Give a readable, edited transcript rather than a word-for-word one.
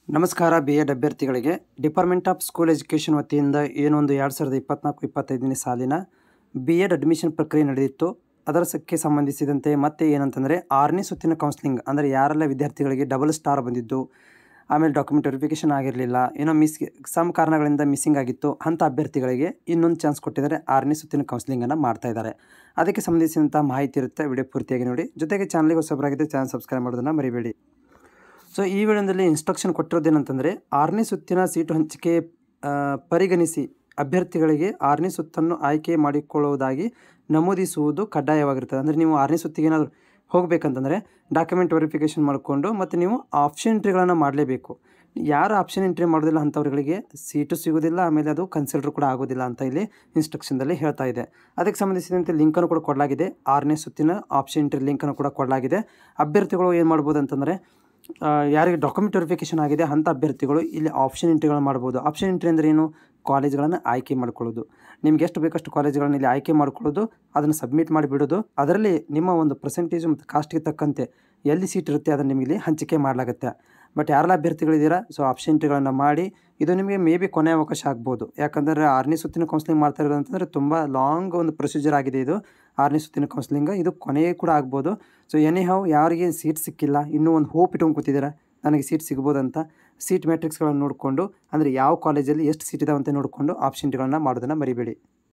ನಮಸ್ಕಾರ. ಬಿ.ಎಡ್ ಅಭ್ಯರ್ಥಿಗಳಿಗೆ department of school education ವತಿಯಿಂದ ಏನೊಂದು 2024-25ನೇ ಸಾಲಿನ ಬಿ.ಎಡ್ ಅಡ್ಮಿಷನ್ ಪ್ರಕ್ರಿಯೆ ನಡೆದಿತ್ತು. ಅದಕ್ಕೆ ಸಂಬಂಧಿಸಿದಂತೆ ಮತ್ತೆ ಏನಂತಂದರೆ 6ನೇ ಸುತ್ತಿನ ಕೌನ್ಸ್ಲಿಂಗ್ ಅಂದರೆ ಯಾರೆಲ್ಲ ವಿದ್ಯಾರ್ಥಿಗಳಿಗೆ ಡಬಲ್ ಸ್ಟಾರ್ ಬಂದಿದ್ದು, ಆಮೇಲೆ ಡಾಕ್ಯುಮೆಂಟ್ ವೆರಿಫಿಕೇಷನ್ ಆಗಿರಲಿಲ್ಲ, ಏನೋ ಸಮ್ ಕಾರಣಗಳಿಂದ ಮಿಸ್ಸಿಂಗ್ ಆಗಿತ್ತು, ಅಂಥ ಅಭ್ಯರ್ಥಿಗಳಿಗೆ ಇನ್ನೊಂದು ಚಾನ್ಸ್ ಕೊಟ್ಟಿದ್ದಾರೆ. 6ನೇ ಸುತ್ತಿನ ಕೌನ್ಸ್ಲಿಂಗನ್ನು ಮಾಡ್ತಾ ಇದ್ದಾರೆ. ಅದಕ್ಕೆ ಸಂಬಂಧಿಸಿದಂಥ ಮಾಹಿತಿ ಇರುತ್ತೆ. ವಿಡಿಯೋ ಪೂರ್ತಿಯಾಗಿ ನೋಡಿ. ಜೊತೆಗೆ ಚಾನಲ್ಗೆ ಹೊಸಬರಾಗಿದ್ದರೆ ಚಾನಲ್ ಸಬ್ಸ್ಕ್ರೈಬ್ ಮಾಡೋದನ್ನು ಮರಿಬೇಡಿ. ಸೊ ಈ ವಿಡಿಯೋದಲ್ಲಿ ಇನ್ಸ್ಟ್ರಕ್ಷನ್ ಕೊಟ್ಟಿರೋದೇನಂತಂದರೆ 6ನೇ ಸುತ್ತಿನ ಸೀಟು ಹಂಚಿಕೆ ಪರಿಗಣಿಸಿ ಅಭ್ಯರ್ಥಿಗಳಿಗೆ 6ನೇ ಸುತ್ತನ್ನು ಆಯ್ಕೆ ಮಾಡಿಕೊಳ್ಳುವುದಾಗಿ ನಮೂದಿಸುವುದು ಕಡ್ಡಾಯವಾಗಿರ್ತದೆ. ಅಂದರೆ ನೀವು 6ನೇ ಸುತ್ತಿಗೆ ಏನಾದರೂ ಹೋಗಬೇಕಂತಂದರೆ ಡಾಕ್ಯುಮೆಂಟ್ ವೆರಿಫಿಕೇಷನ್ ಮಾಡಿಕೊಂಡು ಮತ್ತು ನೀವು ಆಪ್ಷನ್ ಎಂಟ್ರಿಗಳನ್ನು ಮಾಡಲೇಬೇಕು. ಯಾರು ಆಪ್ಷನ್ ಎಂಟ್ರಿ ಮಾಡೋದಿಲ್ಲ ಅಂಥವ್ರುಗಳಿಗೆ ಸೀಟು ಸಿಗೋದಿಲ್ಲ, ಆಮೇಲೆ ಅದು ಕನ್ಸಿಡರ್ ಕೂಡ ಆಗೋದಿಲ್ಲ ಅಂತ ಇಲ್ಲಿ ಇನ್ಸ್ಟ್ರಕ್ಷನ್ದಲ್ಲಿ ಹೇಳ್ತಾ ಇದೆ. ಅದಕ್ಕೆ ಸಂಬಂಧಿಸಿದಂತೆ ಲಿಂಕನ್ನು ಕೂಡ ಕೊಡಲಾಗಿದೆ. 6ನೇ ಸುತ್ತಿನ ಆಪ್ಷನ್ ಎಂಟ್ರಿ ಲಿಂಕನ್ನು ಕೂಡ ಕೊಡಲಾಗಿದೆ. ಅಭ್ಯರ್ಥಿಗಳು ಏನು ಮಾಡ್ಬೋದು ಅಂತಂದರೆ ಯಾರಿಗೆ ಡಾಕ್ಯುಮೆಂಟ್ ವೆರಿಫಿಕೇಷನ್ ಆಗಿದೆ ಅಂಥ ಅಭ್ಯರ್ಥಿಗಳು ಇಲ್ಲಿ ಆಪ್ಷನ್ ಎಂಟ್ರಿಗಳನ್ನು ಮಾಡ್ಬೋದು. ಆಪ್ಷನ್ ಎಂಟ್ರಿ ಅಂದರೆ ಏನು? ಕಾಲೇಜ್ಗಳನ್ನು ಆಯ್ಕೆ ಮಾಡ್ಕೊಳ್ಳೋದು. ನಿಮ್ಗೆ ಎಷ್ಟು ಬೇಕಷ್ಟು ಕಾಲೇಜ್ಗಳನ್ನು ಇಲ್ಲಿ ಆಯ್ಕೆ ಮಾಡ್ಕೊಳ್ಳೋದು, ಅದನ್ನು ಸಬ್ಮಿಟ್ ಮಾಡಿಬಿಡೋದು. ಅದರಲ್ಲಿ ನಿಮ್ಮ ಒಂದು ಪರ್ಸೆಂಟೇಜು ಮತ್ತು ಕಾಸ್ಟ್ಗೆ ತಕ್ಕಂತೆ ಎಲ್ಲಿ ಸೀಟ್ ಇರುತ್ತೆ ಅದನ್ನು ನಿಮಗೆ ಹಂಚಿಕೆ ಮಾಡಲಾಗುತ್ತೆ. ಬಟ್ ಯಾರೆಲ್ಲ ಅಭ್ಯರ್ಥಿಗಳಿದ್ದೀರಾ, ಸೊ ಆಪ್ಷನ್ ಎಂಟ್ರಿಗಳನ್ನು ಮಾಡಿ. ಇದು ನಿಮಗೆ ಮೇ ಬಿ ಕೊನೆ ಅವಕಾಶ ಆಗ್ಬೋದು. ಯಾಕಂದರೆ 6ನೇ ಸುತ್ತಿನ ಕೌನ್ಸ್ಲಿಂಗ್ ಮಾಡ್ತಾ ಇರೋದು ಅಂತಂದರೆ ತುಂಬ ಲಾಂಗ್ ಒಂದು ಪ್ರೊಸೀಜರ್ ಆಗಿದೆ ಇದು 6ನೇ ಸುತ್ತಿನ ಕೌನ್ಸ್ಲಿಂಗ್. ಇದು ಕೊನೆಯೇ ಕೂಡ ಆಗ್ಬೋದು. ಸೊ ಎನಿಹೌ ಯಾರಿಗೆ ಸೀಟ್ ಸಿಕ್ಕಿಲ್ಲ, ಇನ್ನೂ ಒಂದು ಹೋಪ್ ಇಟ್ಕೊಂಡು ಕೂತಿದ್ದೀರಾ ನನಗೆ ಸೀಟ್ ಸಿಗ್ಬೋದಂತ, ಸೀಟ್ ಮ್ಯಾಟ್ರಿಕ್ಸ್ಗಳನ್ನು ನೋಡಿಕೊಂಡು ಅಂದರೆ ಯಾವ ಕಾಲೇಜಲ್ಲಿ ಎಷ್ಟು ಸೀಟ್ ಇದಾವೆ ಅಂತ ನೋಡಿಕೊಂಡು ಆಪ್ಷನ್ ಎಂಟ್ರಿಗಳನ್ನು ಮಾಡೋದನ್ನು ಮರಿಬೇಡಿ.